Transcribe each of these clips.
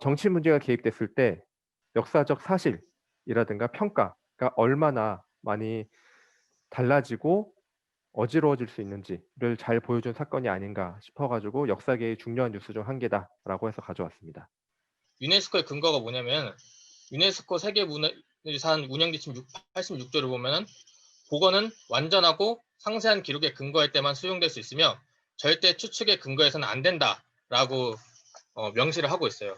정치 문제가 개입됐을 때 역사적 사실이라든가 평가가 얼마나 많이 달라지고 어지러워질 수 있는지를 잘 보여준 사건이 아닌가 싶어 가지고 역사계의 중요한 뉴스 중 한 개다라고 해서 가져왔습니다. 유네스코의 근거가 뭐냐면 유네스코 세계문화유산 운영 지침 86조를 보면은 복원은 완전하고 상세한 기록에 근거할 때만 수용될 수 있으며 절대 추측에 근거해서는 안 된다라고 명시를 하고 있어요.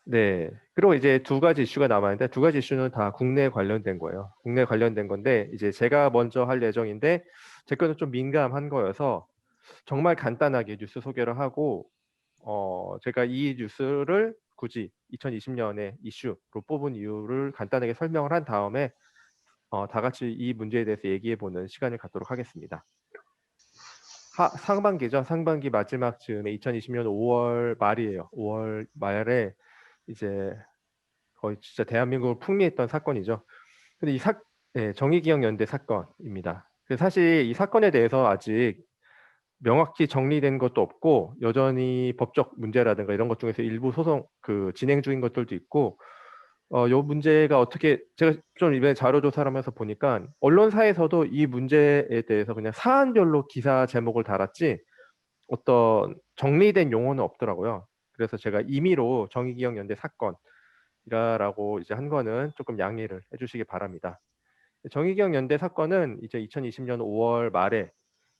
네. 그리고 이제 두 가지 이슈가 남아 있는데 두 가지 이슈는 다 국내에 관련된 거예요. 국내에 관련된 건데 이제 제가 먼저 할 예정인데 제 거는 좀 민감한 거여서 정말 간단하게 뉴스 소개를 하고 제가 이 뉴스를 굳이 2020년에 이슈로 뽑은 이유를 간단하게 설명을 한 다음에 다 같이 이 문제에 대해서 얘기해 보는 시간을 갖도록 하겠습니다. 상반기죠. 상반기 마지막 즈음에 2020년 5월 말이에요. 5월 말에 이제 거의 진짜 대한민국을 풍미했던 사건이죠. 근데 정의기억연대 사건입니다. 사실 이 사건에 대해서 아직 명확히 정리된 것도 없고 여전히 법적 문제라든가 이런 것 중에서 일부 소송 진행 중인 것들도 있고 요 문제가 어떻게 제가 좀 이번에 자료 조사를 하면서 보니까 언론사에서도 이 문제에 대해서 그냥 사안별로 기사 제목을 달았지 어떤 정리된 용어는 없더라고요. 그래서 제가 임의로 정의기억연대 사건이라고 이제 한 거는 조금 양해를 해 주시기 바랍니다. 정의기억연대 사건은 이제 2020년 5월 말에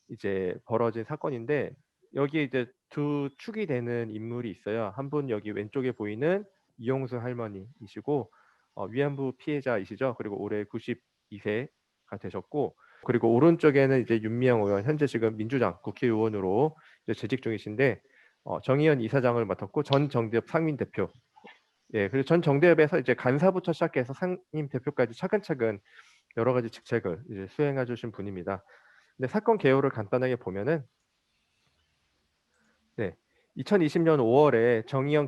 이제 벌어진 사건인데 여기에 이제 두 축이 되는 인물이 있어요. 한 분 여기 왼쪽에 보이는 이용수 할머니이시고 위안부 피해자이시죠. 그리고 올해 92세가 되셨고 그리고 오른쪽에는 이제 윤미향 의원 현재 지금 민주당 국회의원으로 이제 재직 중이신데 정의연 이사장을 맡았고 전 정대협 상임대표 예 그리고 전 정대협에서 이제 간사부터 시작해서 상임대표까지 차근차근 여러 가지 직책을 이제 수행해 주신 분입니다. 근데 사건 개요를 간단하게 보면은 네. 2020년 5월에 정의연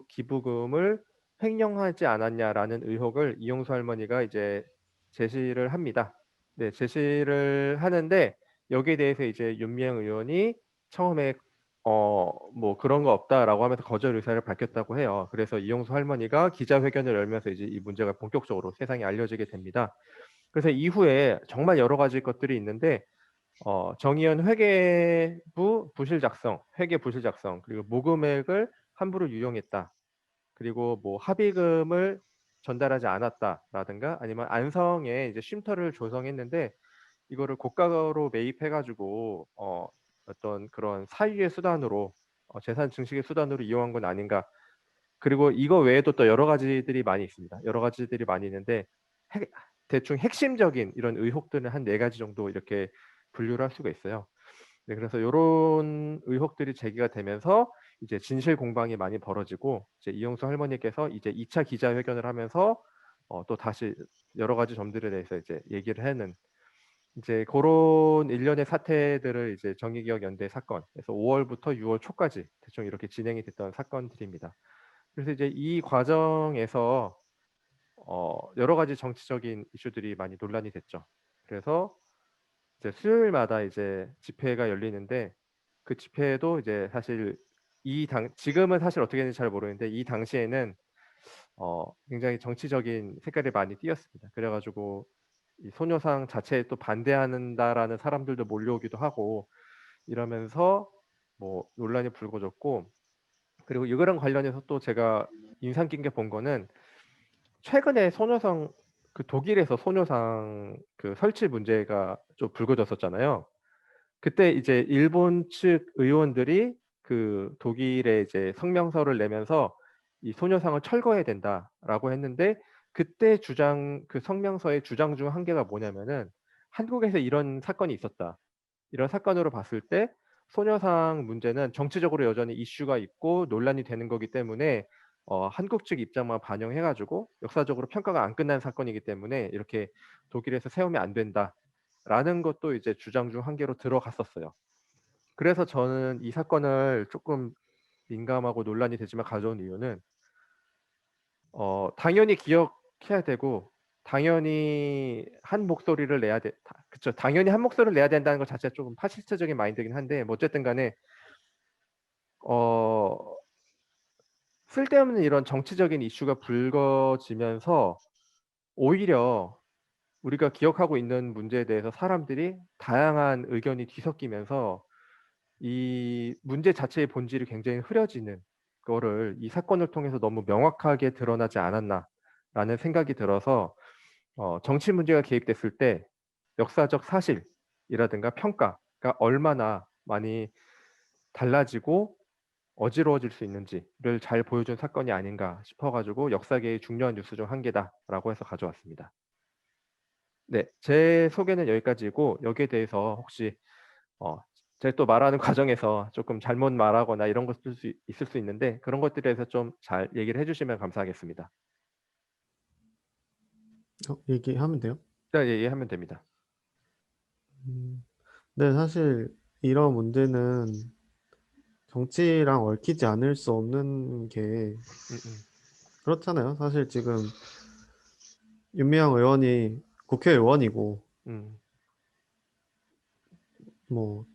기부금을 횡령하지 않았냐라는 의혹을 이용수 할머니가 이제 제시를 합니다. 네, 제시를 하는데 여기에 대해서 이제 윤미향 의원이 처음에 뭐 그런 거 없다라고 하면서 거절 의사를 밝혔다고 해요. 그래서 이용수 할머니가 기자회견을 열면서 이제 이 문제가 본격적으로 세상에 알려지게 됩니다. 그래서 이후에 정말 여러 가지 것들이 있는데 정의연 회계부 부실 작성, 회계 부실 작성, 그리고 모금액을 함부로 유용했다. 그리고 뭐 합의금을 전달하지 않았다라든가 아니면 안성에 이제 쉼터를 조성했는데 이거를 고가로 매입해 가지고 어떤 그런 사유의 수단으로 재산 증식의 수단으로 이용한 건 아닌가. 그리고 이거 외에도 또 여러 가지들이 많이 있습니다. 여러 가지들이 많이 있는데 핵 대충 핵심적인 이런 의혹들은 한 4 가지 정도 이렇게 분류를 할 수가 있어요. 네 그래서 요런 의혹들이 제기가 되면서 이제 진실 공방이 많이 벌어지고 이제 이용수 할머니께서 이제 2차 기자회견을 하면서 또 다시 여러 가지 점들에 대해서 이제 얘기를 하는 이제 고런 일련의 사태들을 이제 정의기억연대 사건에서 5 월부터 6월 초까지 대충 이렇게 진행이 됐던 사건들입니다. 그래서 이제 이 과정에서 여러 가지 정치적인 이슈들이 많이 논란이 됐죠. 그래서 이제 수요일마다 이제 집회가 열리는데 그 집회도 이제 사실 지금은 사실 어떻게 되는지 잘 모르는데 이 당시에는 굉장히 정치적인 색깔이 많이 띄었습니다. 그래 가지고 이 소녀상 자체에 또 반대한다라는 사람들도 몰려오기도 하고 이러면서 뭐 논란이 불거졌고 그리고 이거랑 관련해서 또 제가 인상 깊게 본 거는 최근에 소녀상 독일에서 소녀상 설치 문제가 좀 불거졌었잖아요. 그때 이제 일본 측 의원들이 독일에 이제 성명서를 내면서 "이 소녀상을 철거해야 된다."라고 했는데 그때 성명서의 주장 중 한 개가 뭐냐면은 "한국에서 이런 사건이 있었다." 이런 사건으로 봤을 때 소녀상 문제는 정치적으로 여전히 이슈가 있고 논란이 되는 거기 때문에 한국 측 입장만 반영해 가지고 역사적으로 평가가 안 끝난 사건이기 때문에 "이렇게 독일에서 세우면 안 된다."라는 것도 이제 주장 중 한 개로 들어갔었어요. 그래서 저는 이 사건을 쪼끔 민감하고 논란이 되지만 가져온 이유는 당연히 해야 되고 당연히 한 목소리를 내야 돼. 그쵸. 당연히 한 목소리를 내야 된다는 것 자체가 조금 파시스트적인 마인드긴 한데 뭐 어쨌든 간에 어 쓸데없는 이런 정치적인 이슈가 불거지면서 오히려 우리가 기억하고 있는 문제에 대해서 사람들이 다양한 의견이 뒤섞이면서 이 문제 자체의 본질이 굉장히 흐려지는 거를 이 사건을 통해서 너무 명확하게 드러나지 않았나라는 생각이 들어서 정치 문제가 개입됐을 때 역사적 사실이라든가 평가가 얼마나 많이 달라지고 어지러워질 수 있는지를 잘 보여준 사건이 아닌가 싶어 가지고 역사계의 중요한 뉴스 중 한 개다라고 해서 가져왔습니다. 네. 제 소개는 여기까지고 여기에 대해서 혹시 어 제가 또 말하는 과정에서 쪼끔 잘못 말하거나 이런 것들 있을 수 있는데 그런 것들에 대해서 좀 잘 얘기를 해 주시면 감사하겠습니다. 얘기하면 돼요? 네. 얘기하면 됩니다. 음. 네, 사실 이런 문제는 정치랑 얽히지 않을 수 없는 게 음음. 그렇잖아요. 사실 지금 윤미향 의원이 국회의원이고 음. 뭐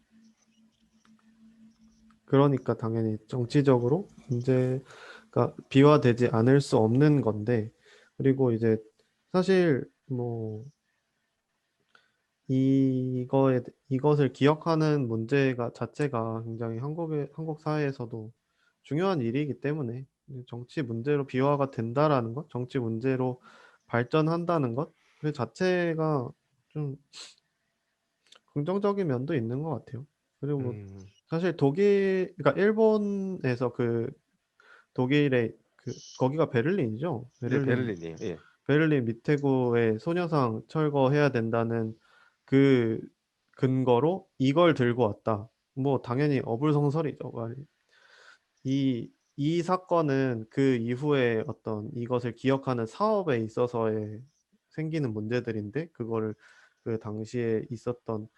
그러니까 당연히 정치적으로 문제가 비화되지 않을 수 없는 건데, 그리고 이제 사실 뭐 이것을 기억하는 문제가 자체가 굉장히 한국 사회에서도 중요한 일이기 때문에 정치 문제로 비화가 된다라는 것, 정치 문제로 발전한다는 것, 그 자체가 좀 긍정적인 면도 있는 것 같아요. 그리고 뭐 음. 사실 그러니까 일본에서 독일의 거기가 베를린이죠. 네. 베를린이에요. 예. 베를린 미테구의 소녀상 철거해야 된다는 그 근거로 이걸 들고 왔다. 뭐 당연히 어불성설이죠. 이 사건은 그 이후에 어떤 이것을 기억하는 사업에 있어서의 생기는 문제들인데, 그거를 그 당시에 있었던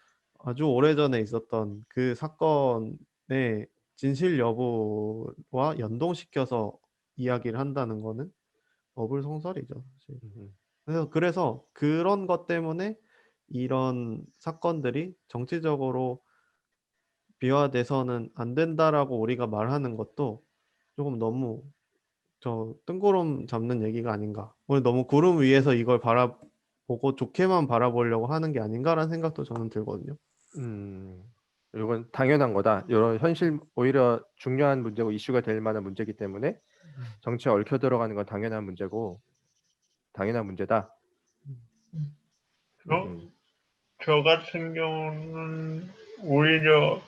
아주 오래전에 있었던 그 사건의 진실 여부와 연동시켜서 이야기를 한다는 거는 어불성설이죠, 사실. 음음. 그래서 그런 것 때문에 이런 사건들이 정치적으로 비화돼서는 안 된다라고 우리가 말하는 것도 조금 너무 뜬구름 잡는 얘기가 아닌가. 우리 너무 구름 위에서 이걸 바라보고 좋게만 바라보려고 하는 게 아닌가라는 생각도 저는 들거든요. 음. 요건 당연한 거다. 요런 현실 오히려 중요한 문제고 이슈가 될 만한 문제이기 때문에 정치에 얽혀 들어가는 건 당연한 문제고 당연한 문제다. 저, 음음. 저 같은 경우는 오히려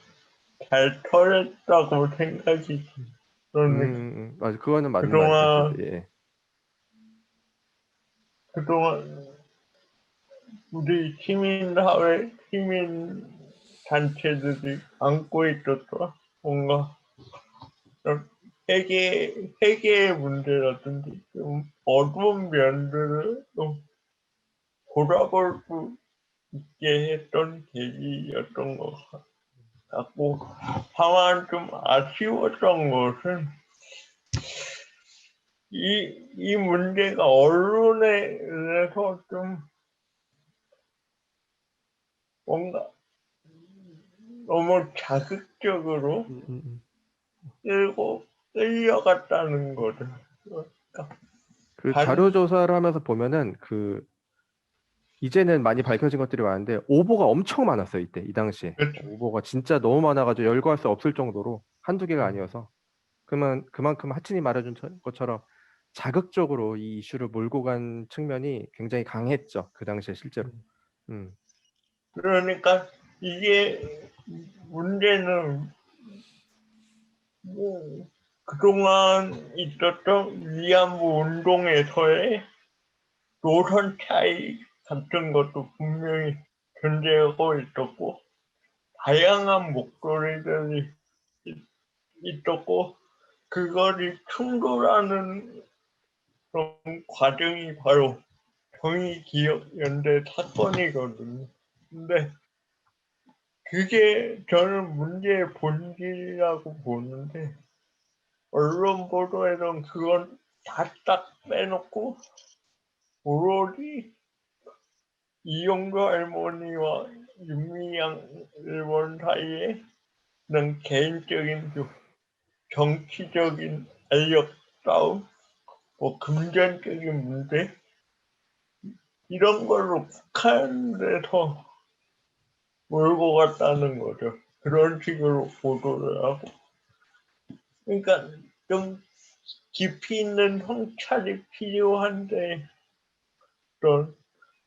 잘 털었다고 생각이 들었는데, 맞아. 그거는 맞는 말이죠. 그동안, 예. 그동안 우리 시민사회, 시민 단체들이 안고 있었던 뭔가 좀 세계의 문제라든지 좀 어두운 면들을 좀 돌아볼 수 있게 했던 계기였던 것 같고, 다만 좀 아쉬웠던 것은 이 문제가 언론에 의해서 좀 뭔가 너무 자극적으로 끌려갔다는 거죠. 그러니까 그 자료 단, 조사를 하면서 보면은 이제는 많이 밝혀진 것들이 많은데 오보가 엄청 많았어요, 이때 이 당시에. 그렇죠. 오보가 진짜 너무 많아 가지고 열거할 수 없을 정도로 한두 개가 아니어서. 그러면 그만큼 하친이 말해 준 것처럼 자극적으로 이 이슈를 몰고 간 측면이 굉장히 강했죠, 그 당시에 실제로. 음. 그러니까 이게 문제는 뭐 그동안 있었던 위안부 운동에서의 노선 차이 같은 것도 분명히 존재하고 있었고, 다양한 목소리들이 있었고, 그거를 충돌하는 그런 과정이 바로 정의기억연대 사건이거든요. 근데 그게 저는 문제의 본질이라고 보는데, 언론 보도에는 그건 다 딱 빼놓고 오로지 이용도 할머니와 윤미향 일본 사이에는 개인적인 정치적인 알력 싸움, 뭐 금전적인 문제 이런 걸로 북한에서 몰고 갔다는 거죠. 그런 식으로 보도를 하고. 그러니까 좀 깊이 있는 성찰이 필요한데 그런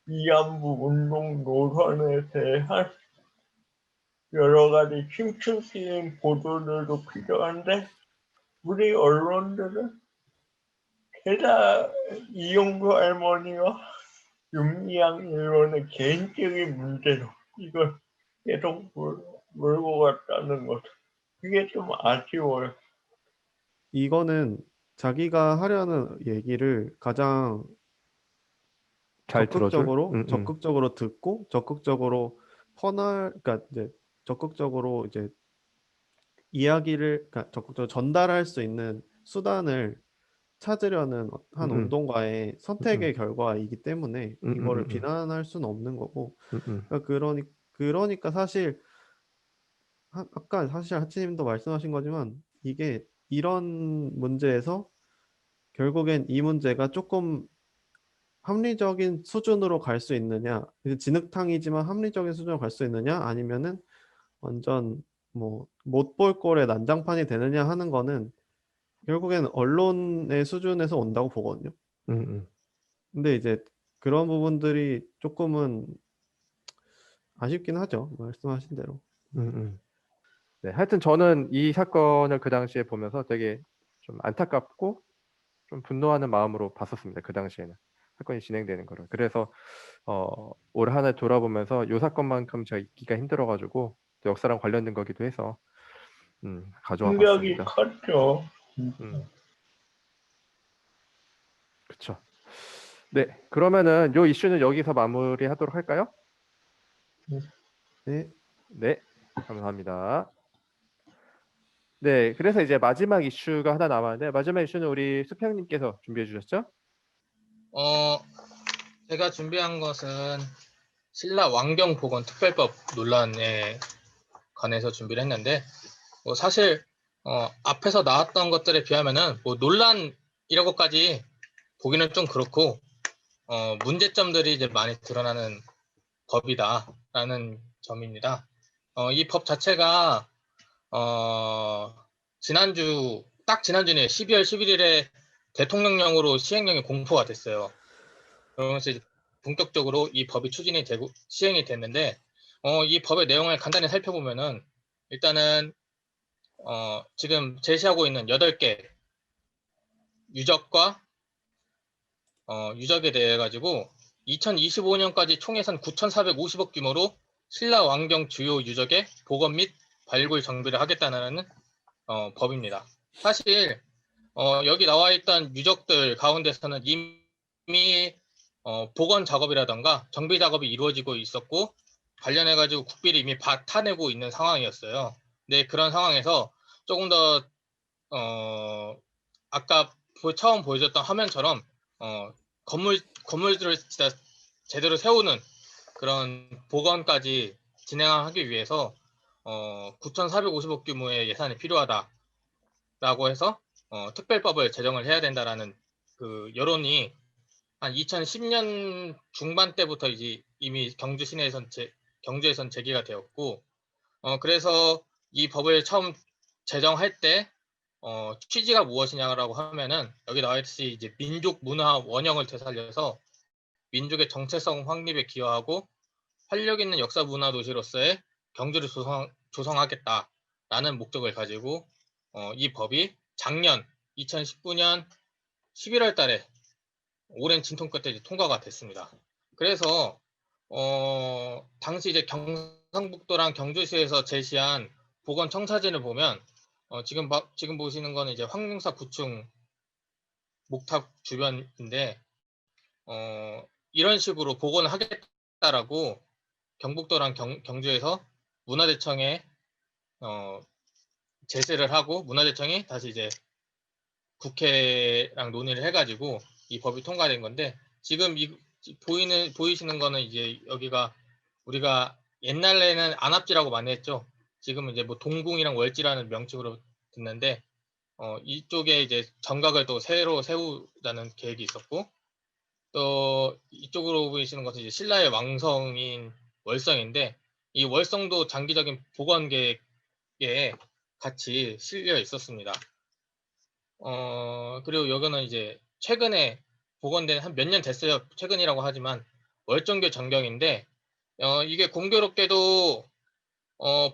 위안부 운동 노선에 대한 여러 가지 심층적인 보도들도 필요한데 우리 언론들은 게다가 이용구 할머니와 윤미향 의원의 개인적인 문제로 이걸 계속 몰고 갔다는 것. 그게 좀 아쉬워요. 이거는 자기가 하려는 얘기를 가장 잘 들어줄. 적극적으로 듣고 적극적으로 그러니까 이제 적극적으로 이제 이야기를 그러니까 적극적으로 전달할 수 있는 수단을 찾으려는 한 운동가의 선택의 결과이기 때문에 이거를 비난할 수는 없는 거고. 그러니까 사실 아까 사실 하치님도 말씀하신 거지만 이게 이런 문제에서 결국엔 이 문제가 조금 합리적인 수준으로 갈 수 있느냐, 진흙탕이지만 합리적인 수준으로 갈 수 있느냐, 아니면은 완전 뭐 못 볼 꼴의 난장판이 되느냐 하는 거는 결국엔 언론의 수준에서 온다고 보거든요. 근데 이제 그런 부분들이 조금은 아쉽긴 하죠. 말씀하신 대로. 네, 하여튼 저는 이 사건을 그 당시에 보면서 되게 좀 안타깝고 좀 분노하는 마음으로 봤었습니다. 그 당시에는 사건이 진행되는 거를. 그래서 올 한 해 돌아보면서 이 사건만큼 제가 잊기가 힘들어가지고 또 역사랑 관련된 거기도 해서 가져와 충격이 봤습니다. 컸죠. 그렇죠. 네, 그러면은 이 이슈는 여기서 마무리하도록 할까요? 네. 네, 감사합니다. 네, 그래서 이제 마지막 이슈가 하나 남았는데 마지막 이슈는 우리 수평님께서 준비해 주셨죠? 제가 준비한 것은 신라 왕경보건 특별법 논란에 관해서 준비를 했는데 사실 앞에서 나왔던 것들에 비하면은 뭐 논란이라고까지 보기는 좀 그렇고 문제점들이 이제 많이 드러나는 법이다라는 점입니다. 이 법 자체가 지난주네요. 12월 11일에 대통령령으로 시행령이 공포가 됐어요. 그러면서 이제 본격적으로 이 법이 추진이 되고 시행이 됐는데 이 법의 내용을 간단히 살펴보면은 일단은 지금 제시하고 있는 8개 유적과 유적에 대해 가지고 2025년까지 총 예산 9,450억 규모로 신라 왕경 주요 유적의 복원 및 발굴 정비를 하겠다는 법입니다. 사실 여기 나와 있던 유적들 가운데서는 이미 복원 작업이라던가 정비 작업이 이루어지고 있었고 관련해 가지고 국비를 이미 타내고 있는 상황이었어요. 네, 그런 상황에서 조금 더 아까 처음 보여줬던 화면처럼 건물들을 진짜 제대로 세우는 그런 복원까지 진행하기 위해서 9,450억 규모의 예산이 필요하다라고 해서 특별법을 제정을 해야 된다라는 그 여론이 한 2010년 중반 때부터 이미 경주 시내에선 경주에선 제기가 되었고 그래서 이 법을 처음 제정할 때 취지가 무엇이냐라고 하면은 여기 나와 있듯이 이제 민족 문화 원형을 되살려서 민족의 정체성 확립에 기여하고 활력 있는 역사 문화 도시로서의 경주를 조성하겠다라는 목적을 가지고 이 법이 작년 2019년 11월 달에 오랜 진통 끝에 이제 통과가 됐습니다. 그래서 당시 이제 경상북도랑 경주시에서 제시한 보건 청사진을 보면 지금 보시는 거는 이제 황룡사 9층 목탑 주변인데 이런 식으로 복원을 하겠다라고 경북도랑 경주에서 문화재청에 제시를 하고 문화재청이 다시 이제 국회랑 논의를 해가지고 이 법이 통과된 건데 지금 보이시는 거는 이제 여기가 우리가 옛날에는 안압지라고 많이 했죠. 지금은 이제 뭐 동궁이랑 월지라는 명칭으로 듣는데 이쪽에 이제 정각을 또 새로 세우자는 계획이 있었고, 또 이쪽으로 보이시는 것은 이제 신라의 왕성인 월성인데, 이 월성도 장기적인 복원 계획에 같이 실려 있었습니다. 그리고 여기는 이제 최근에 복원된 한 몇 년 됐어요. 최근이라고 하지만 월정교 전경인데, 이게 공교롭게도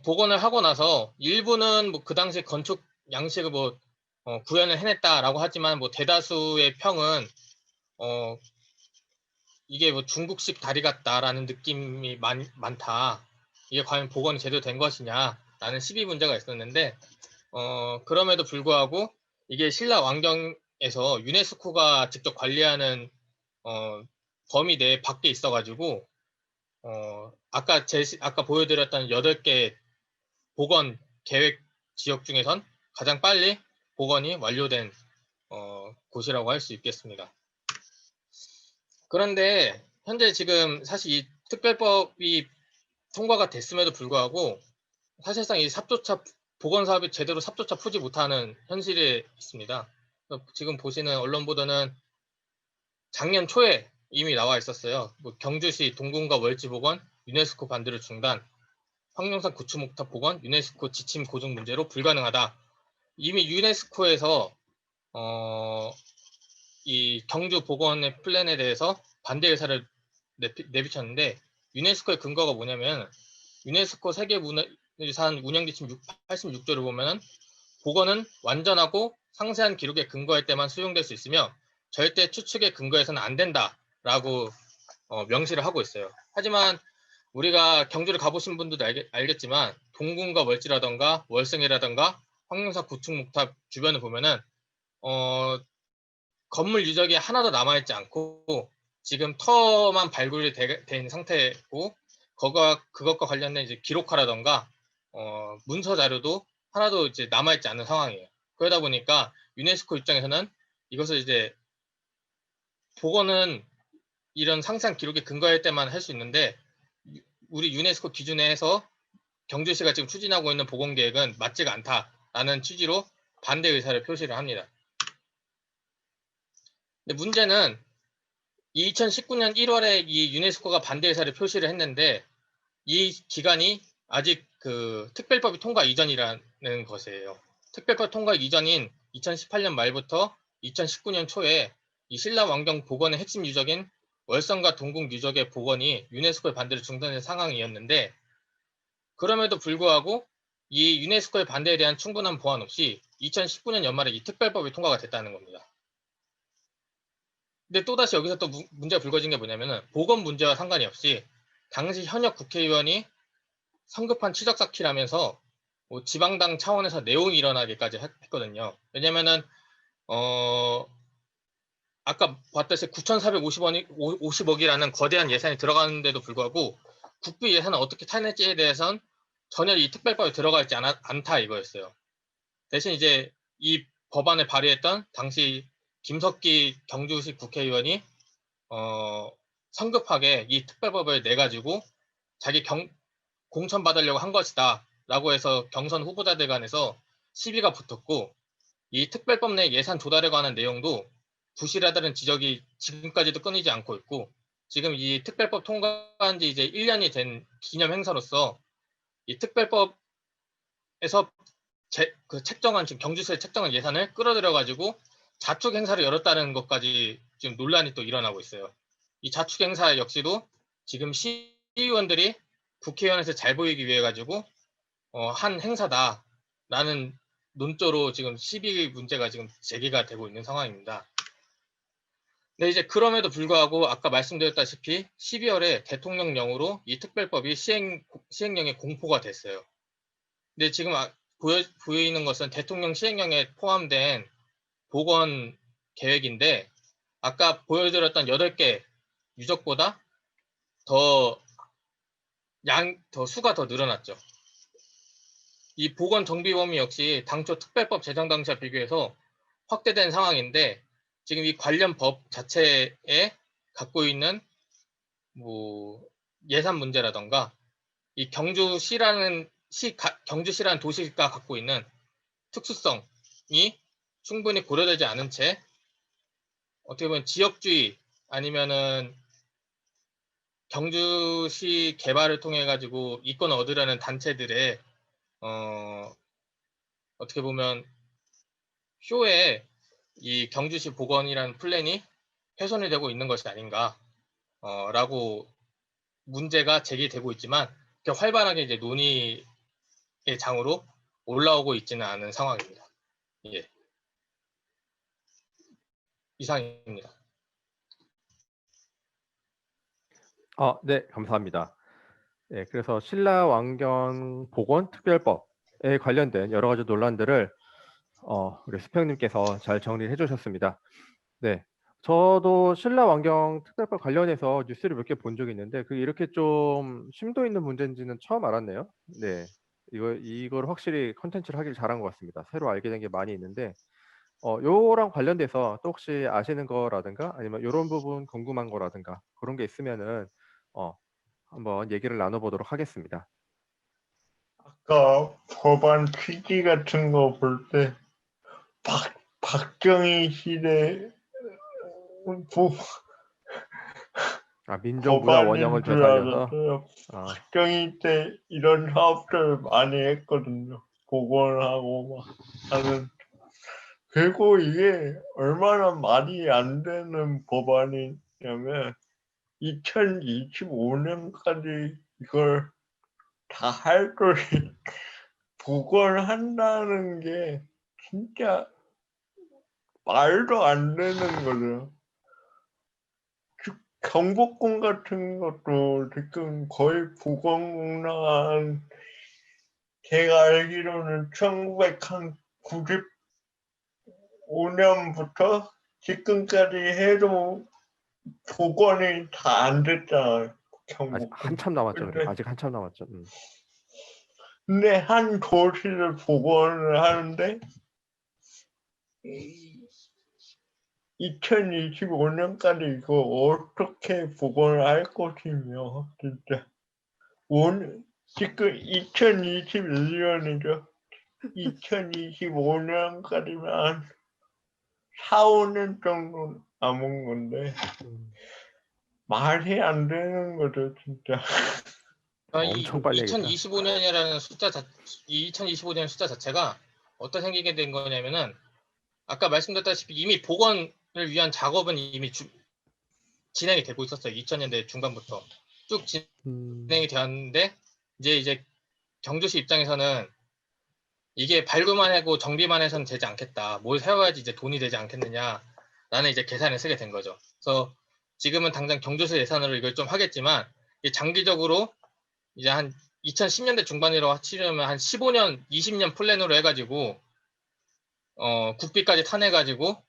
복원을 하고 나서 일부는 뭐 그 당시 건축 양식을 뭐 구현을 해냈다라고 하지만, 뭐 대다수의 평은 이게 뭐 중국식 다리 같다라는 느낌이 많다. 이게 과연 복원이 제대로 된 것이냐라는 시비 문제가 있었는데, 그럼에도 불구하고 이게 신라 왕경에서 유네스코가 직접 관리하는 범위 내 밖에 있어가지고, 아까 보여드렸던 8개 복원 계획 지역 중에선 가장 빨리 복원이 완료된 곳이라고 할 수 있겠습니다. 그런데 현재 지금 사실 이 특별법이 통과가 됐음에도 불구하고 사실상 이 삽조차 복원 사업이 제대로 삽조차 푸지 못하는 현실에 있습니다. 지금 보시는 언론 보도는 작년 초에 이미 나와 있었어요. 뭐 경주시 동궁과 월지 복원 유네스코 반대로 중단, 황룡산 구추목탑 복원 유네스코 지침 고증 문제로 불가능하다. 이미 유네스코에서 이 경주 복원의 플랜에 대해서 반대 의사를 내비쳤는데, 유네스코의 근거가 뭐냐면, 유네스코 세계문화유산 운영지침 86조를 보면은 복원은 완전하고 상세한 기록에 근거할 때만 수용될 수 있으며 절대 추측에 근거해서는 안 된다라고 명시를 하고 있어요. 하지만 우리가 경주를 가보신 분들도 알겠지만 동궁과 월지라던가 월성이라던가 황룡산 구축목탑 주변을 보면은 건물 유적이 하나도 남아있지 않고 지금 터만 발굴이 돼 있는 상태고, 그것과 관련된 이제 기록화라던가 문서 자료도 하나도 이제 남아있지 않은 상황이에요. 그러다 보니까 유네스코 입장에서는 이것을 이제 복원은 이런 상세한 기록에 근거할 때만 할 수 있는데, 우리 유네스코 기준에서 경주시가 지금 추진하고 있는 복원 계획은 맞지가 않다라는 취지로 반대 의사를 표시를 합니다. 근데 문제는 2019년 1월에 이 유네스코가 반대 의사를 표시를 했는데, 이 기간이 아직 그 특별법이 통과 이전이라는 것이에요. 특별법 통과 이전인 2018년 말부터 2019년 초에 이 신라 왕경 복원의 핵심 유적인 월성과 동궁 유적의 복원이 유네스코의 반대로 중단된 상황이었는데, 그럼에도 불구하고 이 유네스코의 반대에 대한 충분한 보완 없이 2019년 연말에 이 특별법이 통과가 됐다는 겁니다. 근데 또다시 여기서 또 문제가 불거진 게 뭐냐면은, 복원 문제와 상관이 없이 당시 현역 국회의원이 성급한 추적사키라면서 뭐 지방당 차원에서 내용이 일어나기까지 했거든요. 왜냐면은 아까 봤듯이 9,450억이라는 거대한 예산이 들어가는데도 불구하고 국부 예산을 어떻게 타낼지에 대해서는 전혀 이 특별법에 들어가 있지 않다 이거였어요. 대신 이제 이 법안을 발의했던 당시 김석기 경주시 국회의원이 성급하게 이 특별법을 내가지고 자기 공천 받으려고 한 것이다 라고 해서 경선 후보자들 간에서 시비가 붙었고, 이 특별법 내 예산 조달에 관한 내용도 부실하다는 지적이 지금까지도 끊이지 않고 있고, 지금 이 특별법 통과한 지 이제 1년이 된 기념 행사로서 이 특별법에서 책정한, 지금 경주시에 책정한 예산을 끌어들여 가지고 자축 행사를 열었다는 것까지 지금 논란이 또 일어나고 있어요. 이 자축 행사 역시도 지금 시의원들이 국회의원에서 잘 보이기 위해 가지고 한 행사다라는 논조로 지금 시비 문제가 지금 제기가 되고 있는 상황입니다. 근데 이제 그럼에도 불구하고 아까 말씀드렸다시피 12월에 대통령령으로 이 특별법이 시행령에 공포가 됐어요. 근데 지금 보이는 것은 대통령 시행령에 포함된 복원 계획인데, 아까 보여드렸던 8개 유적보다 더 수가 더 늘어났죠. 이 복원 정비 범위 역시 당초 특별법 제정 당시와 비교해서 확대된 상황인데, 지금 이 관련 법 자체에 갖고 있는 뭐 예산 문제라던가 이 경주시라는 도시가 갖고 있는 특수성이 충분히 고려되지 않은 채 어떻게 보면 지역주의 아니면은 경주시 개발을 통해 가지고 이권을 얻으려는 단체들의 어떻게 보면 쇼에 이 경주시 복원이라는 플랜이 훼손이 되고 있는 것이 아닌가 라고 문제가 제기되고 있지만 활발하게 이제 논의의 장으로 올라오고 있지는 않은 상황입니다. 예. 이상입니다. 네, 감사합니다. 네, 그래서 신라왕경 복원 특별법에 관련된 여러 가지 논란들을 우리 수평님께서 잘 정리해 주셨습니다. 네, 저도 신라왕경 특별법 관련해서 뉴스를 몇 개 본 적이 있는데 그게 이렇게 좀 심도 있는 문제인지는 처음 알았네요. 네, 이걸 확실히 컨텐츠를 하길 잘한 것 같습니다. 새로 알게 된 게 많이 있는데 요랑 관련돼서 또 혹시 아시는 거라든가 아니면 요런 부분 궁금한 거라든가 그런 게 있으면은 한번 얘기를 나눠보도록 하겠습니다. 아까 법안 취지 같은 거 볼 때 박정희 시대 민족문화 법안인 원형을 줄 되살려서 알았어요. 아, 박정희 때 이런 사업들 많이 했거든요. 복원하고 막 하는. 그리고 이게 얼마나 말이 안 되는 법안이냐면 2025년까지 이걸 다 할 것이 복원한다는 게 진짜 말도 안 되는 거죠. 경복궁 같은 것도 지금 거의 복원 나간 제가 알기로는 1995년부터 지금까지 해도 복원이 다 안 됐잖아요. 아직 경복궁. 한참 남았죠. 그래. 근데, 아직 한참 남았죠. 근데 한 도시를 복원을 하는데 2025년까지 이거 어떻게 복원을 할 것이며 진짜 지금 2021년이죠. 2025년까지만 4, 5년 정도 남은 건데 말이 안 되는 거죠, 진짜. 엄청 빨리 하겠다. 2025년이라는 숫자 2025년 숫자 자체가 어떻게 생기게 된 거냐면은 아까 말씀드렸다시피 이미 복원을 위한 작업은 이미 진행이 되고 있었어요. 2000년대 중반부터 쭉 진행이 되었는데 이제 경주시 입장에서는 이게 발굴만 하고 정비만 해서는 되지 않겠다. 뭘 세워야지 이제 돈이 되지 않겠느냐라는 이제 계산을 쓰게 된 거죠. 그래서 지금은 당장 경주시 예산으로 이걸 좀 하겠지만 장기적으로 이제 한 2010년대 중반으로 치려면 한 15년, 20년 플랜으로 해가지고 국비까지 타내가지고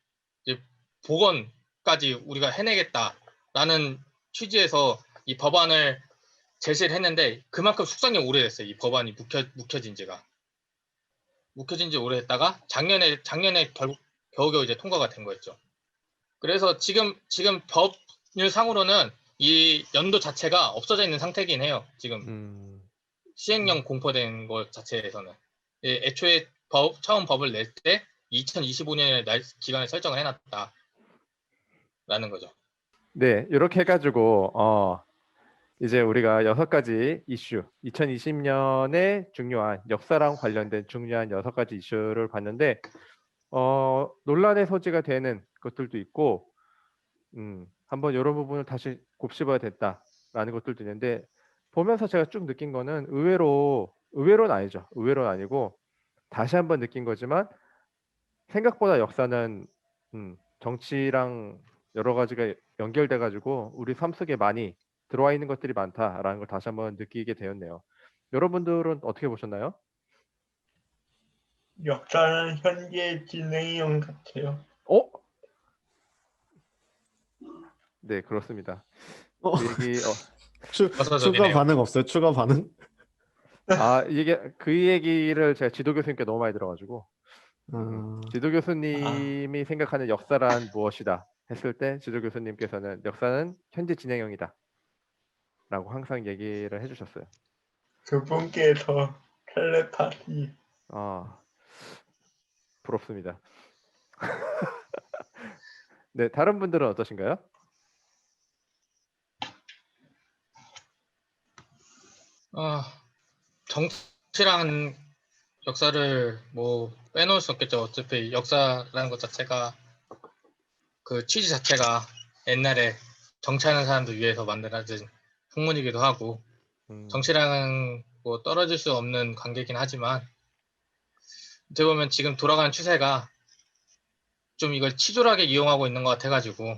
이제 복원까지 우리가 해내겠다라는 취지에서 이 법안을 제시를 했는데 그만큼 숙성이 오래됐어요. 이 법안이 묵혀진 지 오래됐다가 작년에 겨우겨우 이제 통과가 된 거였죠. 그래서 지금 법률상으로는 이 연도 자체가 없어져 있는 상태긴 해요. 지금 시행령 공포된 것 자체에서는 애초에 처음 법을 낼 때 2025년에 기간을 설정을 해놨다라는 거죠. 네, 이렇게 해가지고 이제 우리가 6가지 이슈, 2020년에 중요한 역사랑 관련된 중요한 6가지 이슈를 봤는데 논란의 소지가 되는 것들도 있고 한번 이런 부분을 다시 곱씹어야 됐다라는 것들도 있는데 보면서 제가 쭉 느낀 거는 의외로는 아니죠. 의외로는 아니고 다시 한번 느낀 거지만 생각보다 역사는 정치랑 여러 가지가 연결돼 가지고 우리 삶 속에 많이 들어와 있는 것들이 많다라는 걸 다시 한번 느끼게 되었네요. 여러분들은 어떻게 보셨나요? 역사는 현재 진행형 같아요. 네, 그렇습니다. 어, 그 얘기 추가 전이네요. 반응 없어요? 추가 반응? 이게 그 얘기를 제가 지도 교수님께 너무 많이 들어가지고 아, 지도 교수님이 생각하는 역사란 무엇이다 했을 때 지도 교수님께서는 역사는 현재 진행형이다 라고 항상 얘기를 해주셨어요. 그분께서 텔레파시 아, 부럽습니다. 네, 다른 분들은 어떠신가요? 정치랑 역사를 뭐 빼놓을 수 없겠죠. 어차피 역사라는 것 자체가 그 취지 자체가 옛날에 정치하는 사람들 위해서 만들어진 학문이기도 하고 정치랑은 뭐 떨어질 수 없는 관계긴 하지만 어떻게 보면 지금 돌아가는 추세가 좀 이걸 치졸하게 이용하고 있는 것 같아가지고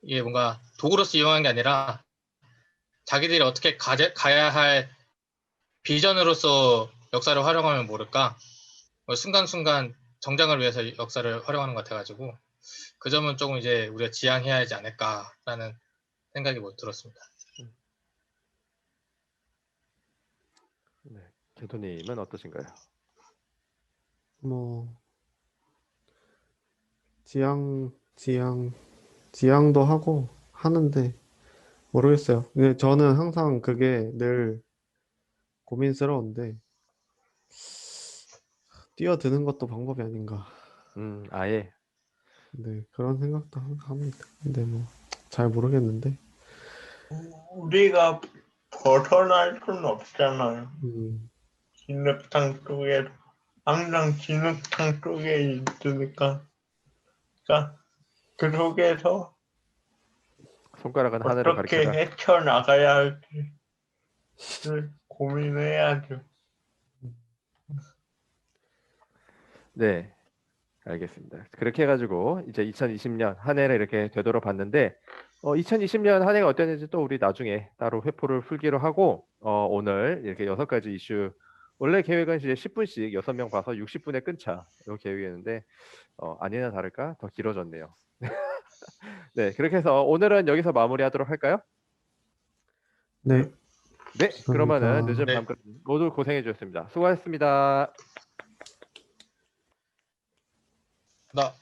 이게 뭔가 도구로서 이용한 게 아니라 자기들이 어떻게 가야 할 비전으로서 역사를 활용하면 모를까 뭐 순간순간 정장을 위해서 역사를 활용하는 것 같아가지고 그 점은 조금 이제 우리가 지양해야 하지 않을까라는 생각이 뭐 들었습니다. 네, 개도님은 어떠신가요? 뭐 지향도 하고 하는데 모르겠어요. 근데 저는 항상 그게 늘 고민스러운데 뛰어드는 것도 방법이 아닌가. 아예. 네, 그런 생각도 항상 합니다. 근데 뭐 잘 모르겠는데. 우리가 벗어날 수는 없잖아요. 음, 진흙탕 쪽에 항상 진흙탕 쪽에 있으니까 그러니까 그 속에서 손가락은 하늘을 어떻게 가리켜라. 헤쳐나가야 할지를 고민해야죠. 네, 알겠습니다. 그렇게 해가지고 이제 2020년 한 해를 이렇게 되돌아봤는데 2020년 한 해가 어땠는지 또 우리 나중에 따로 회포를 풀기로 하고 오늘 이렇게 6가지 이슈 원래 계획은 이제 10분씩 6명 봐서 60분에 끊자 이 계획이었는데 아니나 다를까 더 길어졌네요. 네, 그렇게 해서 오늘은 여기서 마무리하도록 할까요? 네, 네, 그러면은 감사합니다. 늦은 네. 밤까지 모두 고생해 주셨습니다. 수고하셨습니다. 나